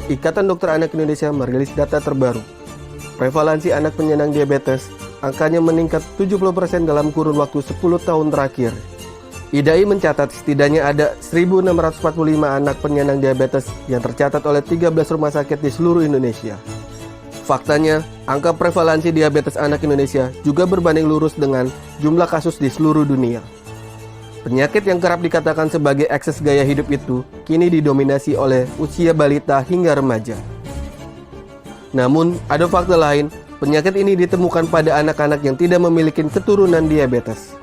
Ikatan Dokter Anak Indonesia merilis data terbaru. Prevalensi anak penyandang diabetes angkanya meningkat 70% dalam kurun waktu 10 tahun terakhir. IDAI mencatat setidaknya ada 1.645 anak penyandang diabetes yang tercatat oleh 13 rumah sakit di seluruh Indonesia. Faktanya, angka prevalensi diabetes anak Indonesia juga berbanding lurus dengan jumlah kasus di seluruh dunia. Penyakit yang kerap dikatakan sebagai ekses gaya hidup itu kini didominasi oleh usia balita hingga remaja. Namun, ada fakta lain, penyakit ini ditemukan pada anak-anak yang tidak memiliki keturunan diabetes.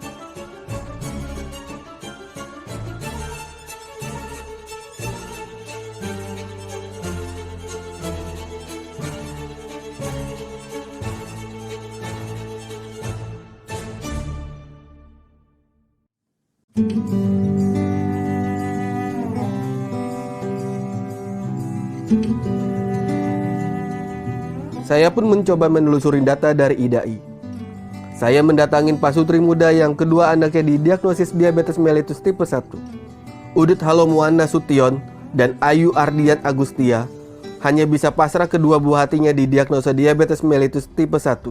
Saya pun mencoba menelusuri data dari IDAI. Saya mendatangin pasutri muda yang kedua anaknya didiagnosis diabetes mellitus tipe 1. Udut Halomuan Nasution dan Ayu Ardian Agustia hanya bisa pasrah kedua buah hatinya didiagnosa diabetes mellitus tipe 1.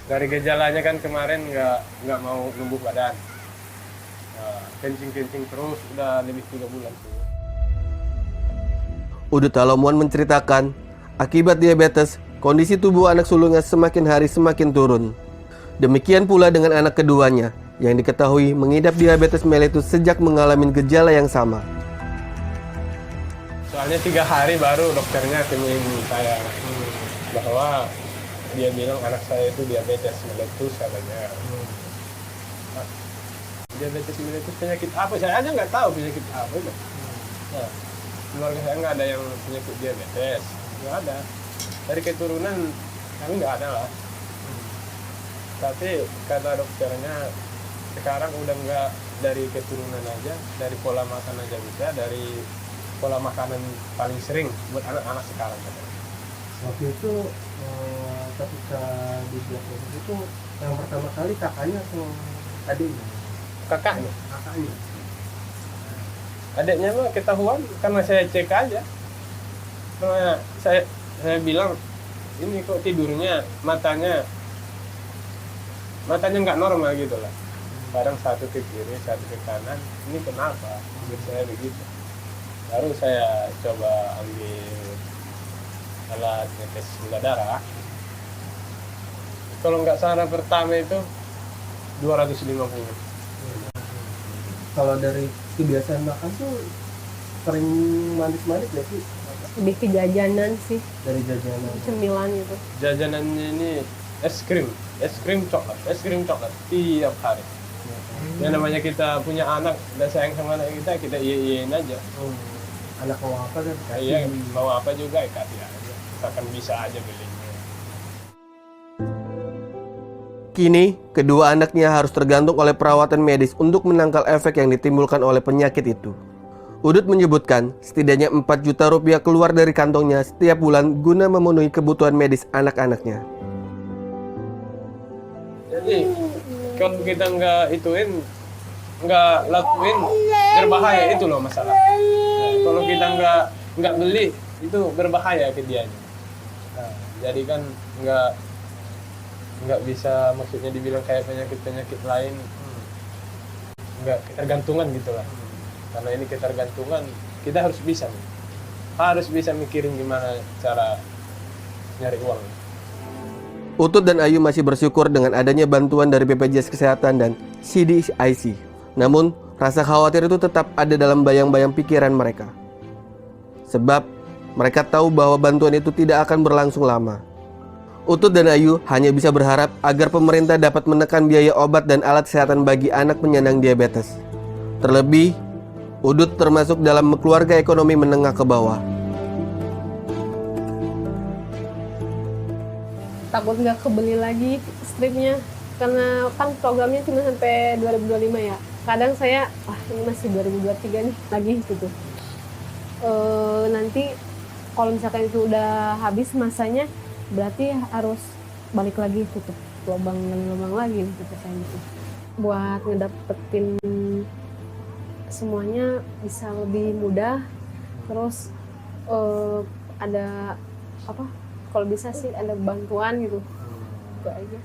Dari gejalanya kan kemarin nggak mau numbuh badan. Kencing terus udah lebih 3 bulan. Udut Halomuan menceritakan, akibat diabetes, kondisi tubuh anak sulungnya semakin hari semakin turun. Demikian pula dengan anak keduanya, yang diketahui mengidap diabetes mellitus sejak mengalami gejala yang sama. Soalnya 3 hari baru dokternya temuin saya bahwa dia bilang anak saya itu diabetes mellitus katanya. Diabetes mellitus penyakit apa? Saya aja nggak tahu penyakit apa itu. Nah, keluarga saya nggak ada yang penyakit diabetes, nggak ada. Dari keturunan kami nggak ada lah. Tapi kata dokternya sekarang udah nggak dari keturunan aja, dari pola makan aja bisa, dari pola makanan paling sering buat anak-anak sekarang. Waktu itu ketika didiagnosis itu yang pertama kali kakaknya atau adiknya? Kakaknya. Kakaknya. Adiknya mah ketahuan karena saya cek aja. Karena saya bilang ini kok tidurnya matanya nggak normal gitu lah. Kadang satu ke kiri, satu ke kanan. Ini kenapa? Menurut saya begitu. Baru saya coba ambil alat ngetes gula darah. Kalau nggak salah pertama itu 250. Kalau dari kebiasaan makan tuh sering manis-manis ya sih? Lebih ke jajanan sih, Dari jajanan. cemilan gitu. Jajanannya ini es krim coklat tiap hari. Yang namanya kita punya anak dan sayang sama anak kita iyain aja. Anak mau apa kan? Iya, mau apa juga kasih aja. Misalkan bisa aja belinya. Kini, kedua anaknya harus tergantung oleh perawatan medis untuk menangkal efek yang ditimbulkan oleh penyakit itu. Udut menyebutkan, setidaknya 4 juta rupiah keluar dari kantongnya setiap bulan guna memenuhi kebutuhan medis anak-anaknya. Jadi, kalau kita nggak lakuin, berbahaya itu loh masalah. Nah, kalau kita nggak beli, itu berbahaya ke dia. Nah, jadi kan nggak bisa maksudnya dibilang kayak penyakit lain nggak ketergantungan gitulah. Karena ini ketergantungan, kita harus bisa mikirin gimana cara nyari uang. Utut dan Ayu masih bersyukur dengan adanya bantuan dari BPJS Kesehatan dan CDIC. Namun, rasa khawatir itu tetap ada dalam bayang-bayang pikiran mereka. Sebab, mereka tahu bahwa bantuan itu tidak akan berlangsung lama. Utut dan Ayu hanya bisa berharap agar pemerintah dapat menekan biaya obat dan alat kesehatan bagi anak penyandang diabetes. Terlebih, Udut termasuk dalam keluarga ekonomi menengah ke bawah. Takut nggak kebeli lagi stripnya, karena kan programnya cuma sampai 2025 ya. Kadang saya, ini masih 2023 nih lagi gitu. Nanti kalau misalkan itu udah habis masanya, berarti harus balik lagi tutup lubang lagi gitu saya gitu. Buat ngedapetin semuanya bisa lebih mudah, terus ada apa? Kalau bisa sih ada bantuan gitu. Itu aja.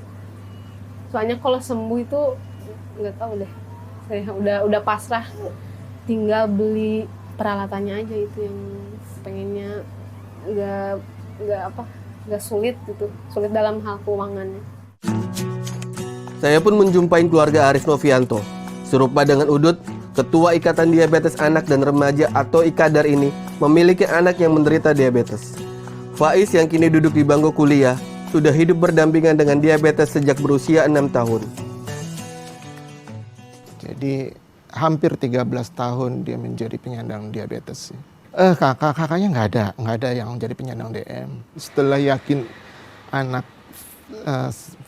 Soalnya kalau sembuh itu nggak tahu deh. Saya udah pasrah. Tinggal beli peralatannya aja itu yang pengennya nggak sulit gitu. Sulit dalam hal keuangannya. Saya pun menjumpai keluarga Arif Novianto. Serupa dengan Udut, Ketua Ikatan Diabetes Anak dan Remaja atau IKADAR ini memiliki anak yang menderita diabetes. Faiz yang kini duduk di bangku kuliah, sudah hidup berdampingan dengan diabetes sejak berusia 6 tahun. Jadi hampir 13 tahun dia menjadi penyandang diabetes. Kakaknya nggak ada yang jadi penyandang DM. Setelah yakin anak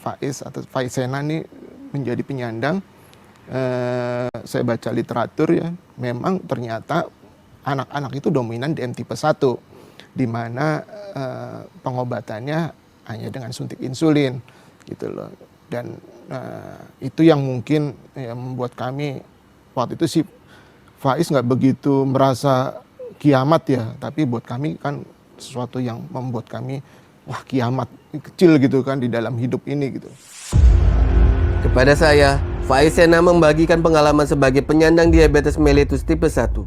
Faiz atau Faizena ini menjadi penyandang, saya baca literatur ya, memang ternyata anak-anak itu dominan DM tipe 1, di mana pengobatannya hanya dengan suntik insulin gitu loh. Dan itu yang mungkin ya, membuat kami waktu itu sih Faiz nggak begitu merasa kiamat ya, tapi buat kami kan sesuatu yang membuat kami wah kiamat kecil gitu kan di dalam hidup ini gitu. Kepada saya, Faizena membagikan pengalaman sebagai penyandang diabetes mellitus tipe 1.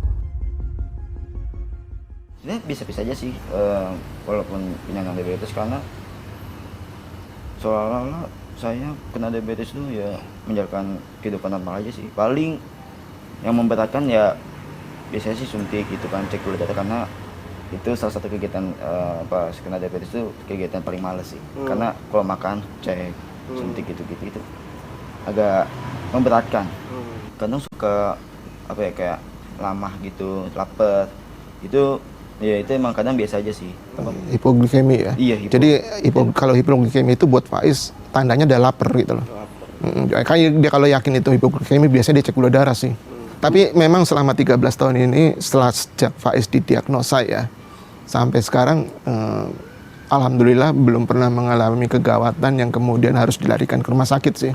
Ini bisa-bisa aja sih, walaupun penyandang diabetes, karena seolah-olah saya kena diabetes itu ya menjalankan kehidupan normal aja sih. Paling yang memberatkan ya biasanya sih suntik gitu kan, cek gula darah, karena itu salah satu kegiatan pas kena diabetes itu kegiatan paling males sih. Karena kalau makan cek suntik gitu-gitu itu agak memberatkan. Kadang suka apa ya, kayak lamah gitu, lapar. Itu ya itu emang kadang biasa aja sih. Hipoglikemi ya. Iya, Jadi kalau hipoglikemi itu buat Faiz tandanya dia lapar gitu loh. Kayak dia kalau yakin itu hipoglikemi biasanya dia cek gula darah sih. Tapi memang selama 13 tahun ini setelah sejak Faiz didiagnosa ya, sampai sekarang alhamdulillah belum pernah mengalami kegawatan yang kemudian harus dilarikan ke rumah sakit sih.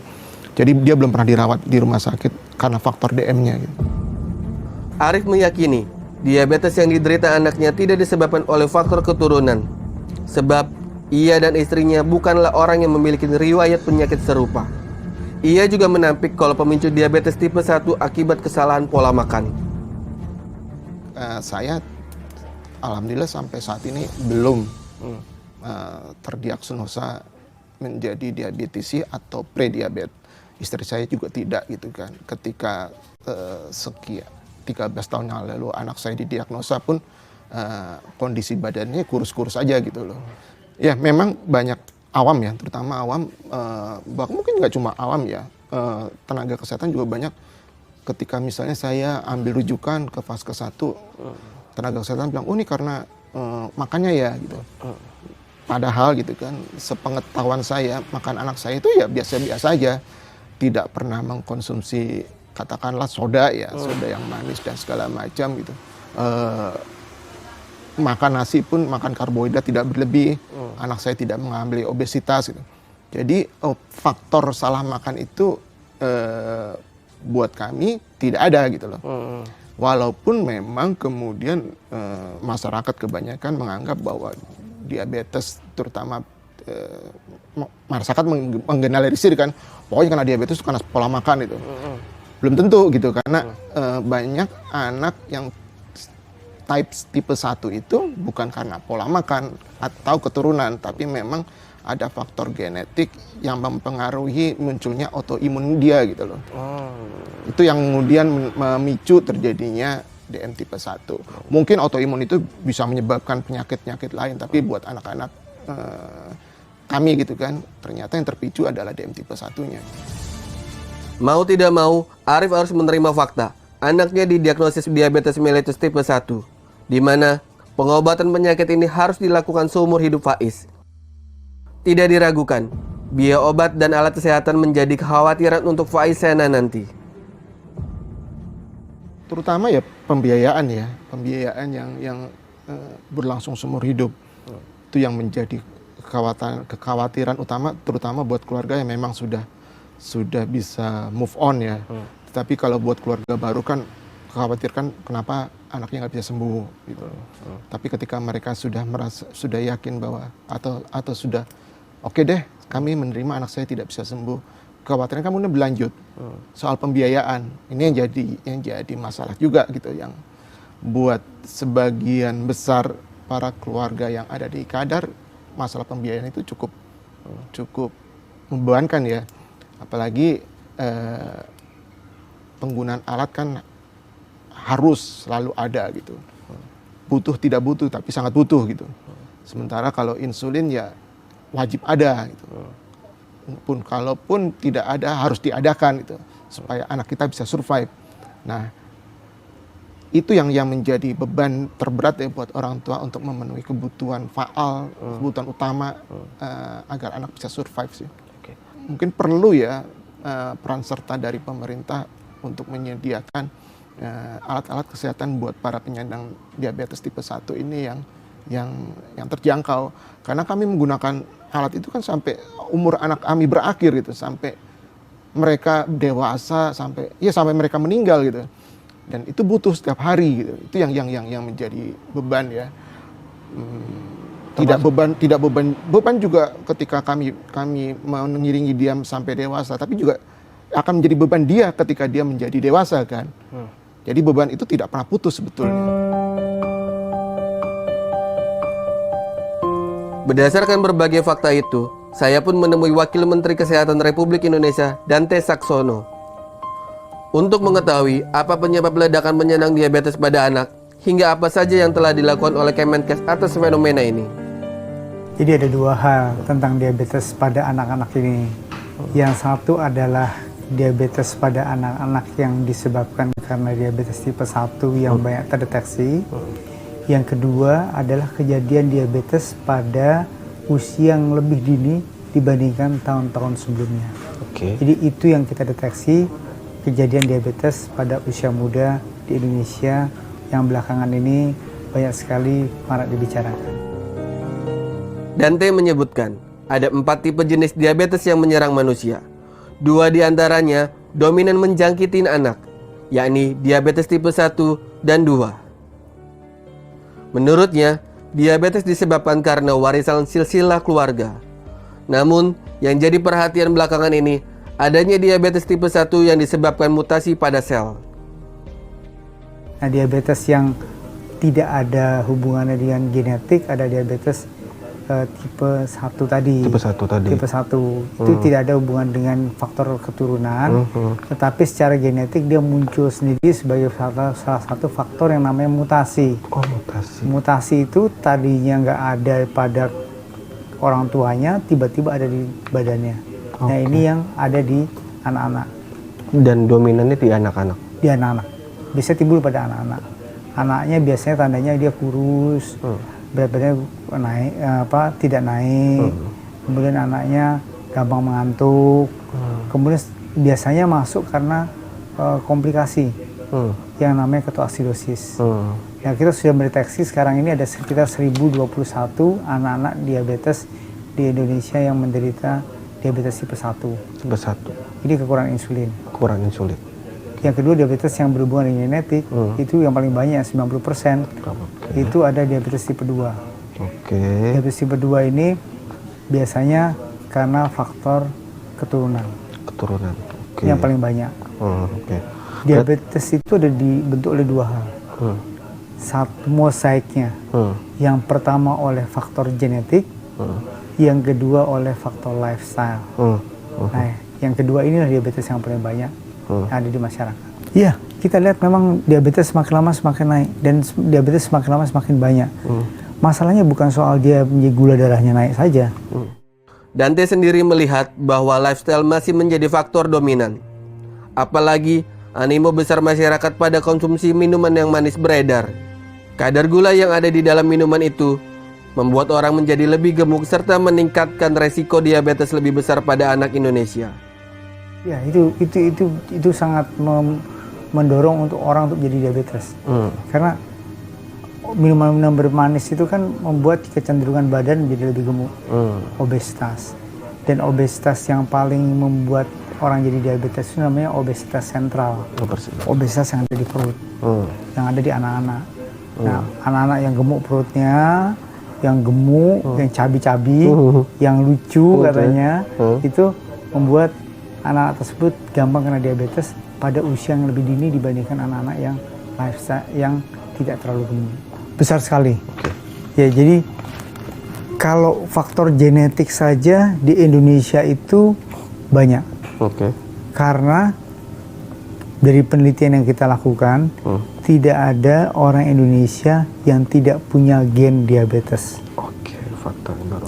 Jadi dia belum pernah dirawat di rumah sakit karena faktor DM-nya gitu. Arif meyakini diabetes yang diderita anaknya tidak disebabkan oleh faktor keturunan. Sebab ia dan istrinya bukanlah orang yang memiliki riwayat penyakit serupa. Ia juga menampik kalau pemicu diabetes tipe 1 akibat kesalahan pola makan. Saya alhamdulillah sampai saat ini belum terdiagnosa menjadi diabetesi atau prediabetes. Istri saya juga tidak gitu kan. Ketika sekian 13 tahun yang lalu anak saya didiagnosa pun kondisi badannya kurus-kurus aja gitu loh. Ya memang banyak awam ya, terutama awam, bahkan mungkin nggak cuma awam ya, tenaga kesehatan juga banyak. Ketika misalnya saya ambil rujukan ke Vaskes 1, tenaga kesehatan bilang, oh ini karena makannya ya gitu. Padahal gitu kan, sepengetahuan saya, makan anak saya itu ya biasa-biasa aja. Tidak pernah mengkonsumsi katakanlah soda ya, soda yang manis dan segala macam gitu. Makan nasi pun makan karbohidrat tidak berlebih. Anak saya tidak mengalami obesitas gitu. Jadi faktor salah makan itu buat kami tidak ada gitu loh. Walaupun memang kemudian masyarakat kebanyakan menganggap bahwa diabetes terutama masyarakat menggeneralisir kan, pokoknya karena diabetes karena pola makan itu. Belum tentu gitu, karena banyak anak yang tipe 1 itu bukan karena pola makan atau keturunan, tapi memang ada faktor genetik yang mempengaruhi munculnya autoimun dia gitu loh. Itu yang kemudian memicu terjadinya DM tipe 1. Mungkin autoimun itu bisa menyebabkan penyakit-penyakit lain, tapi buat anak-anak kami gitu kan, ternyata yang terpicu adalah DM tipe 1-nya. Mau tidak mau, Arif harus menerima fakta. Anaknya didiagnosis diabetes mellitus tipe 1, di mana pengobatan penyakit ini harus dilakukan seumur hidup Faiz. Tidak diragukan, biaya obat dan alat kesehatan menjadi kekhawatiran untuk Faizena nanti. Terutama ya pembiayaan yang berlangsung seumur hidup. Itu yang menjadi kekhawatiran utama, terutama buat keluarga yang memang sudah bisa move on ya. Tapi kalau buat keluarga baru kan khawatirkan kenapa anaknya nggak bisa sembuh gitu. Tapi ketika mereka sudah yakin bahwa atau sudah oke deh, kami menerima anak saya tidak bisa sembuh, kekhawatiran kemudian berlanjut. Soal pembiayaan ini yang jadi masalah juga gitu, yang buat sebagian besar para keluarga yang ada di Kadar, masalah pembiayaan itu cukup membebankan ya. Apalagi penggunaan alat kan harus selalu ada gitu. Butuh tidak butuh tapi sangat butuh gitu. Sementara kalau insulin ya wajib ada gitu. Kalaupun tidak ada harus diadakan gitu supaya anak kita bisa survive. Nah, itu yang menjadi beban terberat ya buat orang tua untuk memenuhi kebutuhan faal, kebutuhan utama agar anak bisa survive sih. Mungkin perlu ya peran serta dari pemerintah untuk menyediakan alat-alat kesehatan buat para penyandang diabetes tipe 1 ini yang terjangkau. Karena kami menggunakan alat itu kan sampai umur anak kami berakhir gitu, sampai mereka dewasa, sampai mereka meninggal gitu. Dan itu butuh setiap hari gitu. Itu yang menjadi beban ya. Tidak beban juga ketika kami mengiringi dia sampai dewasa, tapi juga akan menjadi beban dia ketika dia menjadi dewasa kan. Jadi beban itu tidak pernah putus sebetulnya. Berdasarkan berbagai fakta itu, saya pun menemui Wakil Menteri Kesehatan Republik Indonesia, Dante Saxono, untuk mengetahui apa penyebab ledakan penyandang diabetes pada anak, hingga apa saja yang telah dilakukan oleh Kemenkes atas fenomena ini. Jadi ada dua hal tentang diabetes pada anak-anak ini. Yang satu adalah diabetes pada anak-anak yang disebabkan karena diabetes tipe 1 yang banyak terdeteksi. Yang kedua adalah kejadian diabetes pada usia yang lebih dini dibandingkan tahun-tahun sebelumnya. Jadi itu yang kita deteksi, kejadian diabetes pada usia muda di Indonesia yang belakangan ini banyak sekali marak dibicarakan. Dante menyebutkan, ada 4 tipe jenis diabetes yang menyerang manusia. 2 diantaranya dominan menjangkiti anak, yakni diabetes tipe 1 dan 2. Menurutnya, diabetes disebabkan karena warisan silsilah keluarga. Namun, yang jadi perhatian belakangan ini, adanya diabetes tipe 1 yang disebabkan mutasi pada sel. Nah, diabetes yang tidak ada hubungannya dengan genetik, ada diabetes tipe 1 tadi. Tipe 1 itu tidak ada hubungan dengan faktor keturunan, tetapi secara genetik dia muncul sendiri sebagai salah satu faktor yang namanya mutasi. Mutasi itu tadinya nggak ada pada orang tuanya, tiba-tiba ada di badannya. Nah, ini yang ada di anak-anak. Dan dominannya di anak-anak? Di anak-anak. Bisa timbul pada anak-anak. Anaknya biasanya tandanya dia kurus, berat badannya naik, tidak naik. Kemudian anaknya gampang mengantuk. Kemudian biasanya masuk karena komplikasi yang namanya ketoasidosis. Ya, kita sudah mendeteksi sekarang ini ada sekitar 1021 anak-anak diabetes di Indonesia yang menderita diabetes tipe 1. Tipe 1. Ini kekurangan insulin. Yang kedua diabetes yang berhubungan dengan genetik, itu yang paling banyak 90%. Itu ada diabetes tipe 2. Diabetes tipe 2 ini biasanya karena faktor keturunan. Yang paling banyak. Diabetes itu ada dibentuk oleh 2 hal. Satu, mosaiknya. Yang pertama oleh faktor genetik, yang kedua oleh faktor lifestyle. Nah, yang kedua inilah diabetes yang paling banyak yang ada di masyarakat. Iya, kita lihat memang diabetes semakin lama semakin naik dan diabetes semakin lama semakin banyak. Masalahnya bukan soal dia gula darahnya naik saja. Dante sendiri melihat bahwa lifestyle masih menjadi faktor dominan. Apalagi animo besar masyarakat pada konsumsi minuman yang manis beredar. Kadar gula yang ada di dalam minuman itu membuat orang menjadi lebih gemuk serta meningkatkan resiko diabetes lebih besar pada anak Indonesia. Ya, itu sangat mendorong untuk orang untuk jadi diabetes. Karena minuman-minuman bermanis itu kan membuat kecenderungan badan menjadi lebih gemuk. Obesitas. Dan obesitas yang paling membuat orang jadi diabetes itu namanya obesitas sentral. Obesitas yang ada di perut, yang ada di anak-anak. Nah, anak-anak yang gemuk perutnya, yang gemuk, yang cabi-cabi, yang lucu katanya, itu membuat anak-anak tersebut gampang kena diabetes pada usia yang lebih dini dibandingkan anak-anak yang lifestyle yang tidak terlalu gemuk. Besar sekali. Ya, jadi kalau faktor genetik saja di Indonesia itu banyak. Karena dari penelitian yang kita lakukan, tidak ada orang Indonesia yang tidak punya gen diabetes.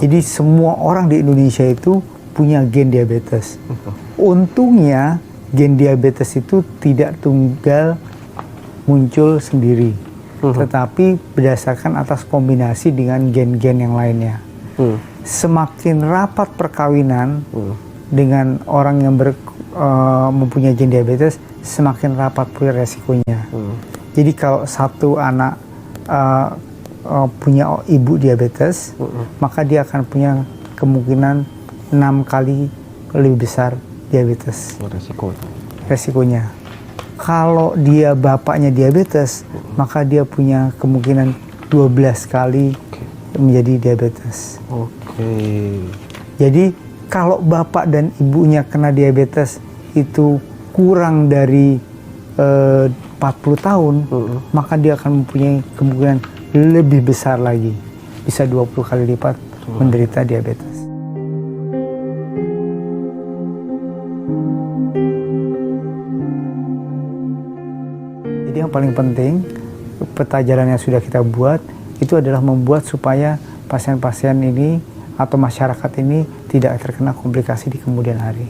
Jadi semua orang di Indonesia itu punya gen diabetes. Untungnya gen diabetes itu tidak tunggal muncul sendiri, tetapi berdasarkan atas kombinasi dengan gen-gen yang lainnya. Semakin rapat perkawinan dengan orang yang mempunyai gen diabetes, semakin rapat pula resikonya. Jadi kalau satu anak punya ibu diabetes, maka dia akan punya kemungkinan 6 kali lebih besar diabetes. Resikonya. Kalau dia bapaknya diabetes, maka dia punya kemungkinan 12 kali menjadi diabetes. Jadi kalau bapak dan ibunya kena diabetes itu kurang dari 40 tahun, maka dia akan mempunyai kemungkinan lebih besar lagi, bisa 20 kali lipat menderita diabetes. Jadi yang paling penting, peta jalan yang sudah kita buat itu adalah membuat supaya pasien-pasien ini atau masyarakat ini tidak terkena komplikasi di kemudian hari.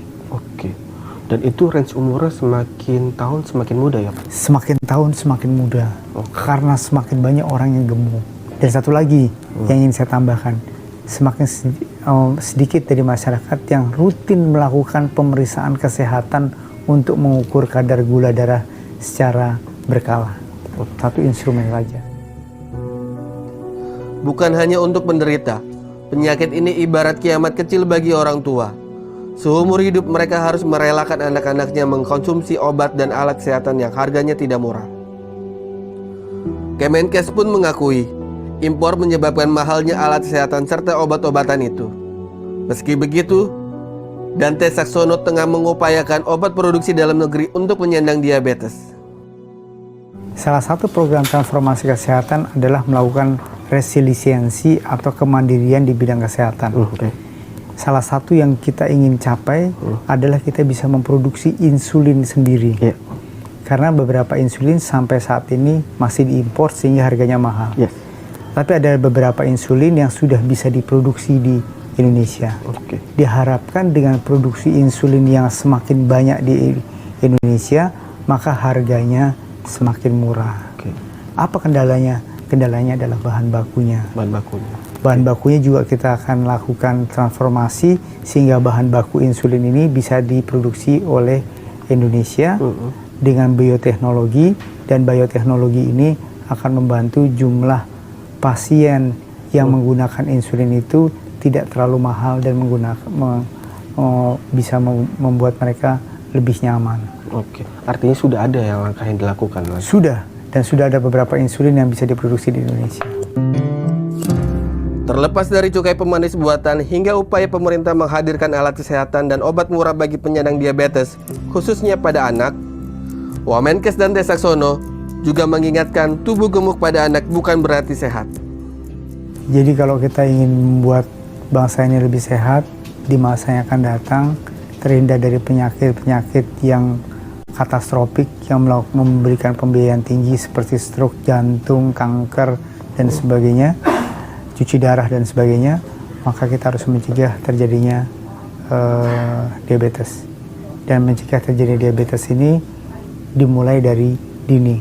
Dan itu range umurnya semakin tahun semakin muda ya Pak? Semakin tahun semakin muda, karena semakin banyak orang yang gemuk. Dan satu lagi yang ingin saya tambahkan, semakin sedikit dari masyarakat yang rutin melakukan pemeriksaan kesehatan untuk mengukur kadar gula darah secara berkala. Satu instrumen saja. Bukan hanya untuk penderita, penyakit ini ibarat kiamat kecil bagi orang tua. Seumur hidup mereka harus merelakan anak-anaknya mengkonsumsi obat dan alat kesehatan yang harganya tidak murah. Kemenkes pun mengakui, impor menyebabkan mahalnya alat kesehatan serta obat-obatan itu. Meski begitu, Dante Saxono tengah mengupayakan obat produksi dalam negeri untuk penyandang diabetes. Salah satu program transformasi kesehatan adalah melakukan resiliensi atau kemandirian di bidang kesehatan. Salah satu yang kita ingin capai adalah kita bisa memproduksi insulin sendiri. Karena beberapa insulin sampai saat ini masih diimpor sehingga harganya mahal. Tapi ada beberapa insulin yang sudah bisa diproduksi di Indonesia. Diharapkan dengan produksi insulin yang semakin banyak di Indonesia, maka harganya semakin murah. Apa kendalanya? Kendalanya adalah bahan bakunya. Bahan bakunya juga kita akan lakukan transformasi sehingga bahan baku insulin ini bisa diproduksi oleh Indonesia dengan bioteknologi, dan bioteknologi ini akan membantu jumlah pasien yang menggunakan insulin itu tidak terlalu mahal dan bisa membuat mereka lebih nyaman. Artinya sudah ada yang langkah yang dilakukan, Mas? Sudah, dan sudah ada beberapa insulin yang bisa diproduksi di Indonesia. Terlepas dari cukai pemanis buatan hingga upaya pemerintah menghadirkan alat kesehatan dan obat murah bagi penyandang diabetes, khususnya pada anak, Wamenkes Dante Saxono juga mengingatkan tubuh gemuk pada anak bukan berarti sehat. Jadi kalau kita ingin membuat bangsa ini lebih sehat, di masa yang akan datang, terhindar dari penyakit-penyakit yang katastrofik yang memberikan pembiayaan tinggi seperti stroke, jantung, kanker, dan sebagainya, cuci darah dan sebagainya, maka kita harus mencegah terjadinya diabetes. Dan mencegah terjadi diabetes ini dimulai dari dini.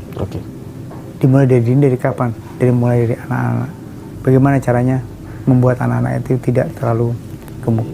Dimulai dari dini, dari kapan? Mulai dari anak-anak. Bagaimana caranya membuat anak-anak itu tidak terlalu gemuk?